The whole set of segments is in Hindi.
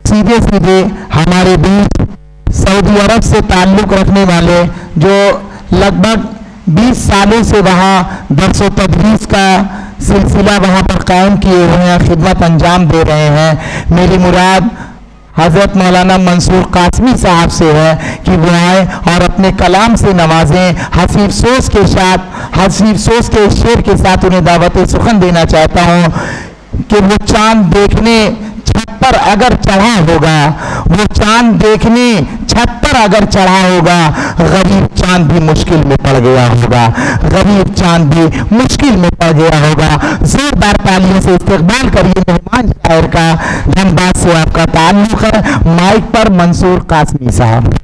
सीधे सीधे हमारे बीच सऊदी अरब से ताल्लुक़ रखने वाले जो लगभग 20 सालों से वहाँ दर्स व तदरीस का सिलसिला वहाँ पर कायम किए हुए हैं, खिदमत अंजाम दे रहे हैं। मेरी मुराद हज़रत मौलाना मंसूर कासमी साहब से है कि वो आए और अपने कलाम से नवाजें। हसीब सोच के साथ, हसीब सोच के शेर के साथ उन्हें दावत सुखन देना चाहता हूँ कि वो चांद देखने छत पर अगर चढ़ा होगा, वो चांद देखने छत पर अगर चढ़ा होगा, गरीब चांद भी मुश्किल में पड़ गया होगा, गरीब चांद भी मुश्किल में पड़ गया होगा। जोरदार तालियों से इस्तकबाल करिए मेहमान शायर का। धनबाद से आपका ताल्लुक है। माइक पर मंसूर कासमी साहब।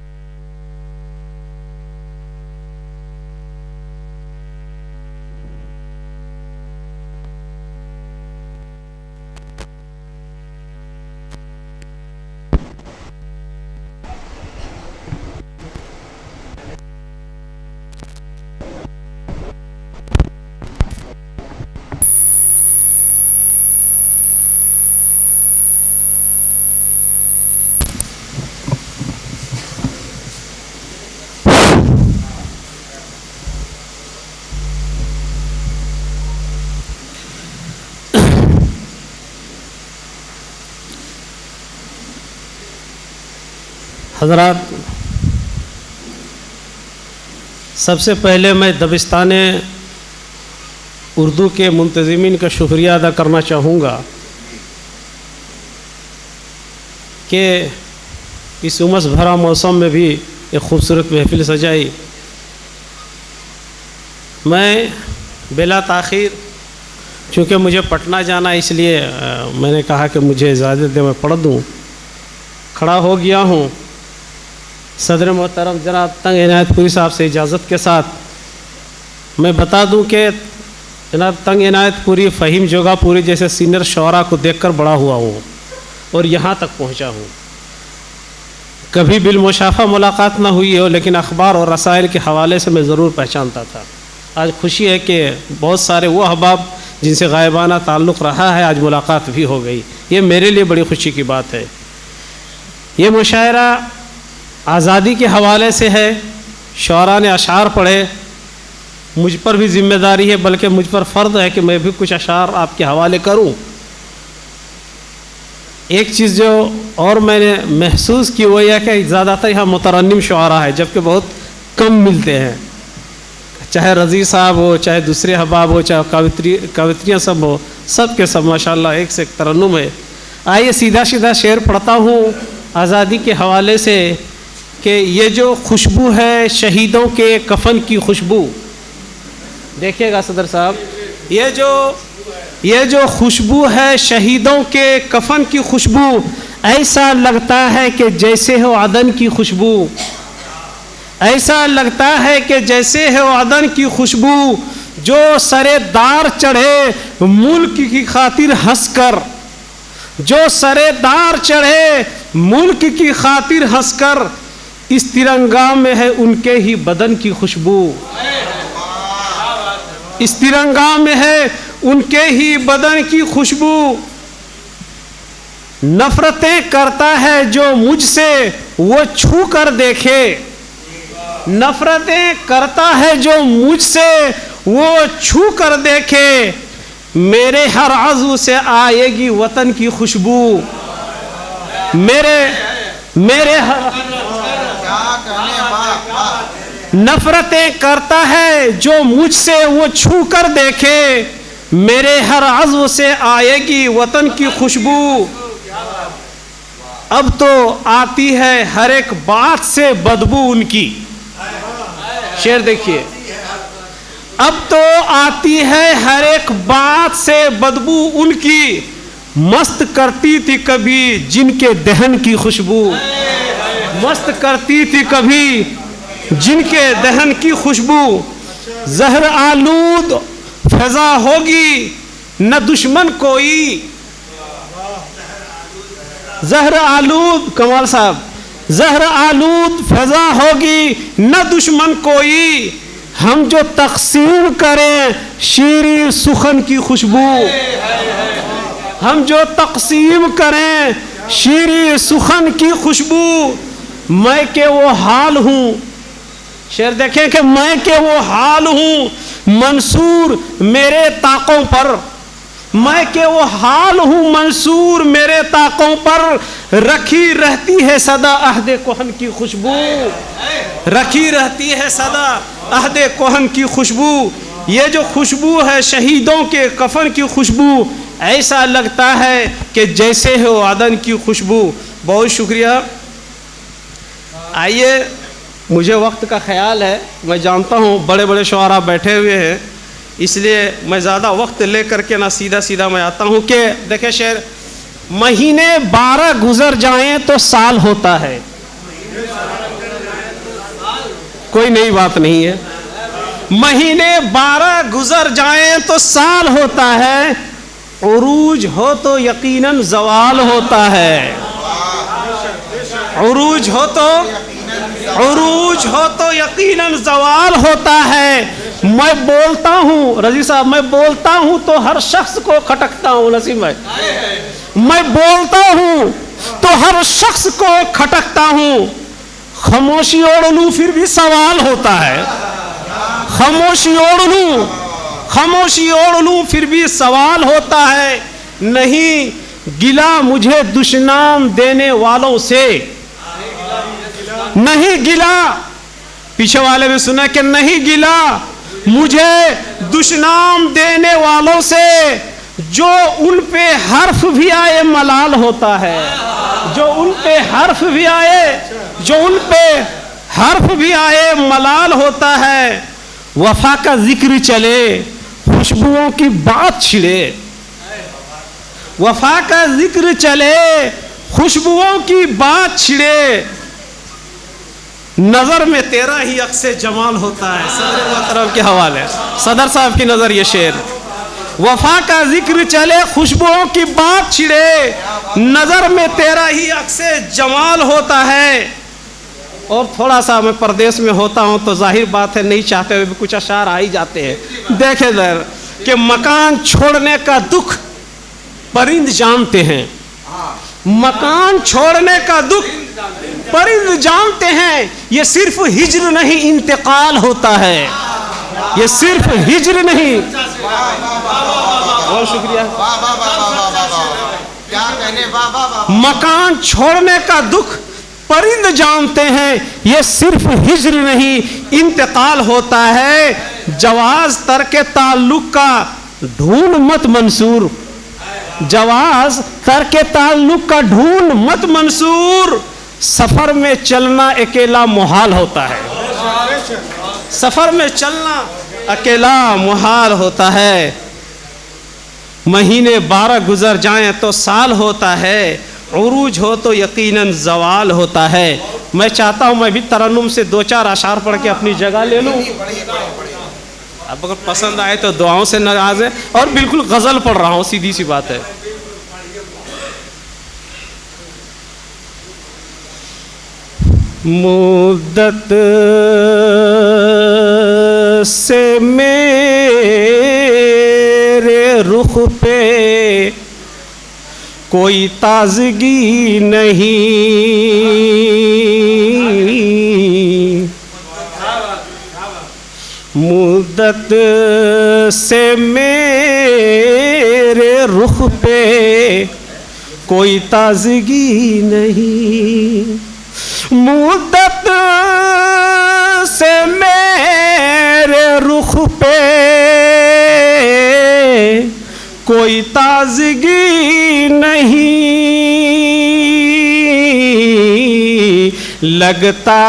हज़रात, सबसे पहले मैं दबिस्तान उर्दू के मुंतज़िमीन का शुक्रिया अदा करना चाहूँगा कि इस उमस भरा मौसम में भी एक ख़ूबसूरत महफ़िल सजाई। मैं बिला ताख़ीर, चूँकि मुझे पटना जाना, इसलिए मैंने कहा कि मुझे इजाज़त दे मैं पढ़ दूँ। खड़ा हो गया हूँ। सदर मोहतरम जनाब तंग इनायतपुरी साहब से इजाज़त के साथ मैं बता दूं कि जनाब तंग इनायतपुरी, फ़हीम जोगापुरी जैसे सीनियर शौरा को देखकर बड़ा हुआ हूँ और यहाँ तक पहुँचा हूँ। कभी बिलमुशाफ़ा मुलाकात ना हुई हो, लेकिन अखबार और रसायल के हवाले से मैं ज़रूर पहचानता था। आज खुशी है कि बहुत सारे वो अहबाब जिनसे गायबाना ताल्लुक़ रहा है, आज मुलाकात भी हो गई। ये मेरे लिए बड़ी खुशी की बात है। ये मुशायरा आज़ादी के हवाले से है। शौरा ने अशार पढ़े, मुझ पर भी ज़िम्मेदारी है, बल्कि मुझ पर फ़र्ज़ है कि मैं भी कुछ अशार आपके हवाले करूं। एक चीज़ जो और मैंने महसूस की वो यह कि ज़्यादातर यहाँ मुतरन्निम शुआरा है, जबकि बहुत कम मिलते हैं। चाहे रज़ी साहब हो, चाहे दूसरे अहबाब हो, चाहे कवित्रियाँ सब हो, सब के सब माशाल्लाह एक से एक तरन्नुम है। आइए सीधा सीधा शेर पढ़ता हूँ आज़ादी के हवाले से कि ये जो खुशबू है शहीदों के कफन की खुशबू, देखिएगा सदर साहब, ये जो खुशबू है शहीदों के कफन की खुशबू, ऐसा लगता है कि जैसे हो अदन की खुशबू, ऐसा लगता है कि जैसे हो अदन की खुशबू, जो सरे दार चढ़े मुल्क की खातिर हंसकर, जो सरे दार चढ़े मुल्क की खातिर हंसकर, इस तिरंगा में है उनके ही बदन की खुशबू, इस तिरंगा में है उनके ही बदन की खुशबू। नफरतें करता है जो मुझसे वो छू कर देखे, नफरतें करता है जो मुझसे वो छू कर देखे, मेरे हर आज़ू से आएगी वतन की खुशबू, मेरे हर नफरतें करता है जो मुझसे वो छू कर देखे, मेरे हर अज़्व से आएगी वतन की खुशबू। अब तो आती है हर एक बात से बदबू उनकी। शेर देखिए, अब तो आती है हर एक बात से बदबू उनकी, मस्त करती थी कभी जिनके दहन की खुशबू, मस्त करती थी कभी जिनके दहन की खुशबू। जहर आलूद फजा होगी न दुश्मन कोई, जहर आलूद, कमाल साहब, जहर आलूद फजा होगी न दुश्मन कोई, हम जो तकसीम करें शीरी सुखन की खुशबू, हम जो तकसीम करें शीरी सुखन की खुशबू, मैं के वो हाल हूँ। शेर देखें कि मैं के वो हाल हूँ मंसूर मेरे ताकों पर, मैं के वो हाल हूँ मंसूर मेरे ताकों पर, रखी रहती है सदा अहदे कोहन की खुशबू, रखी रहती है सदा अहदे कोहन की खुशबू। ये जो खुशबू है शहीदों के कफन की खुशबू, ऐसा लगता है कि जैसे हो आदन की खुशबू। बहुत शुक्रिया। आइए, मुझे वक्त का ख्याल है, मैं जानता हूँ बड़े बड़े शुआरा बैठे हुए हैं, इसलिए मैं ज़्यादा वक्त ले करके ना सीधा सीधा मैं आता हूँ कि देखें शेर, महीने 12 गुजर जाएं तो साल होता है। कोई नई बात नहीं है। महीने 12 गुजर जाएं तो साल होता है, उरूज हो तो यकीनन जवाल होता है। उरूज हो तो यकीनन जवाल होता है। मैं बोलता हूँ रजी साहब, मैं बोलता हूँ तो हर शख्स को खटकता हूँ। नसीम भाई, मैं बोलता हूँ तो हर शख्स को खटकता हूँ। खामोशी ओढ़ लूँ फिर भी सवाल होता है। खामोशी ओढ़ लूँ फिर भी सवाल होता है। नहीं गिला मुझे दुश्मन देने वालों से, नहीं गिला, पीछे वाले में सुना कि नहीं गिला मुझे दुश्मन देने वालों से, जो उन पे हर्फ भी आए मलाल होता है। जो उन पे हर्फ भी आए मलाल होता है। वफा का जिक्र चले खुशबुओं की बात छिड़े, वफा का जिक्र चले खुशबुओं की बात छिड़े, नजर में तेरा ही अक्से जमाल होता है। सदर मोहतरम के हवाले, सदर साहब की नजर ये शेर। वफा का जिक्र चले खुशबुओं की बात छिड़े, नजर में तेरा ही अक्से जमाल होता है। और थोड़ा सा मैं परदेश में होता हूँ तो जाहिर बात है नहीं चाहते हुए भी कुछ अशार आ ही जाते हैं। देखे दर कि मकान छोड़ने का दुख परिंद जानते हैं, मकान छोड़ने का दुख परिंद जानते हैं। ये सिर्फ हिज्र नहीं इंतकाल होता है, ये सिर्फ हिज्र नहीं। बहुत शुक्रिया। मकान छोड़ने का दुख परिंद जानते हैं, ये सिर्फ हिज्र नहीं इंतकाल होता है। जवाज तरके ताल्लुक का ढूंढ मत मंसूर, जवाज तरके ताल्लुक का ढूंढ मत मंसूर। सफर में चलना अकेला मुहाल होता है, सफर में चलना अकेला मुहाल होता है। महीने 12 गुजर जाएं तो साल होता है, उरूज हो तो यकीनन जवाल होता है। मैं चाहता हूँ मैं भी तरन्नुम से 2-4 अशार पढ़ के अपनी जगह ले लूँ। अब अगर पसंद आए तो दुआओं से नाराज है, और बिल्कुल गजल पढ़ रहा हूँ, सीधी सी बात है। मुद्दत से मेरे रुख पे कोई ताजगी नहीं, मुद्दत से मेरे रुख पे कोई ताजगी नहीं, मुद्दत से मेरे रुख पे कोई ताजगी नहीं, लगता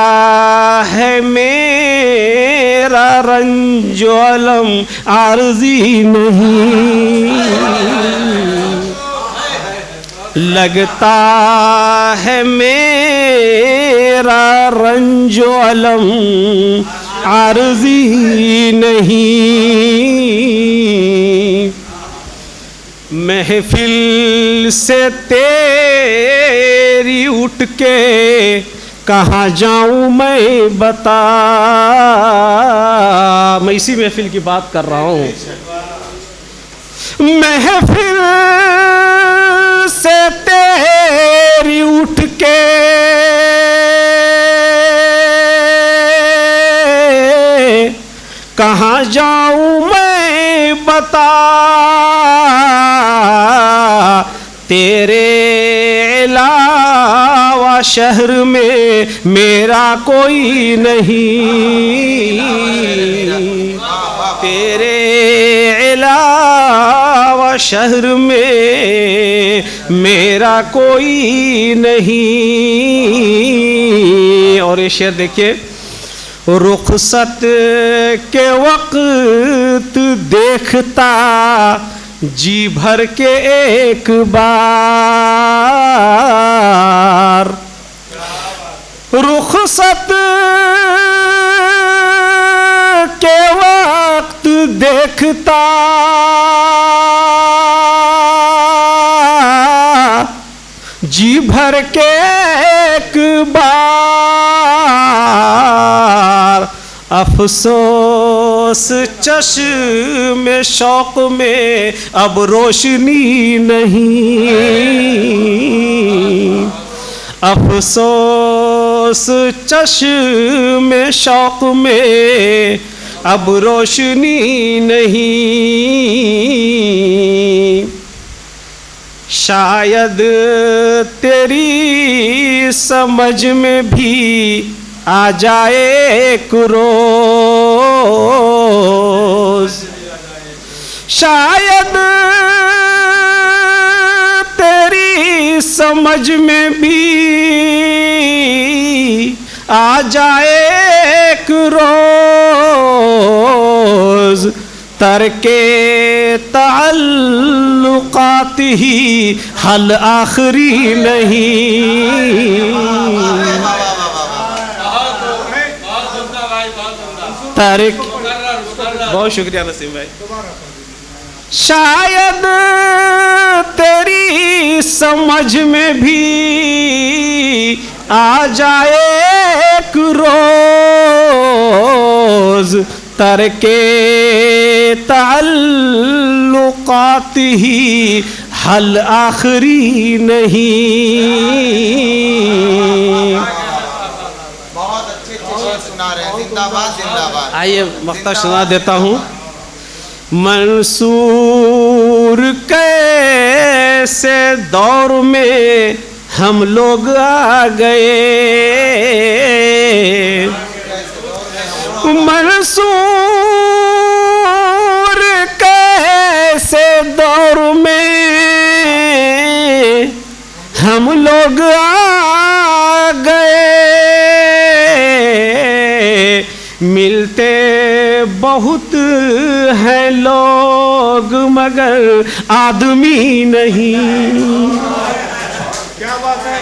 है मेरा रंजो अलम आरज़ी नहीं, लगता है मेरा रंजो अलम आरज़ी नहीं। महफिल से तेरी उठ के कहाँ जाऊँ मैं बता, मैं इसी महफिल की बात कर रहा हूँ। महफिल से तेरी उठ के कहाँ जाऊं मैं बता, तेरे अलावा शहर में मेरा कोई नहीं, तेरे अलावा शहर में मेरा कोई नहीं। और ये शेर देखिए, रुखसत के वक्त देखता जी भर के एक बार, रुखसत के वक्त देखता जी भर के एक बार, अफसोस चश्मे शौक में अब रोशनी नहीं, अफसोस चश्मे शौक में अब रोशनी नहीं। शायद तेरी समझ में भी आ जाए एक रोज, शायद तेरी समझ में भी आ जाए एक रोज, तरके ताल्लुकात ही हल आखिरी नहीं, तारिक। बहुत शुक्रिया नसीम भाई। शायद तेरी समझ में भी आ जाए एक रोज, तरके ताल्लुकात ही हल आखिरी नहीं। बहुत अच्छे शेर सुना रहे हैं, जिंदाबाद जिंदाबाद। आइए मक्ता सुना देता हूँ। मंसूर कैसे दौर में हम लोग आ गए, मंसूर कैसे दौर में हम लोग आ गए, मिलते बहुत हैं लोग मगर आदमी नहीं। क्या बात है,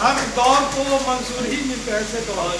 हम दौर को मंसूर ही मिलते ऐसे दौर।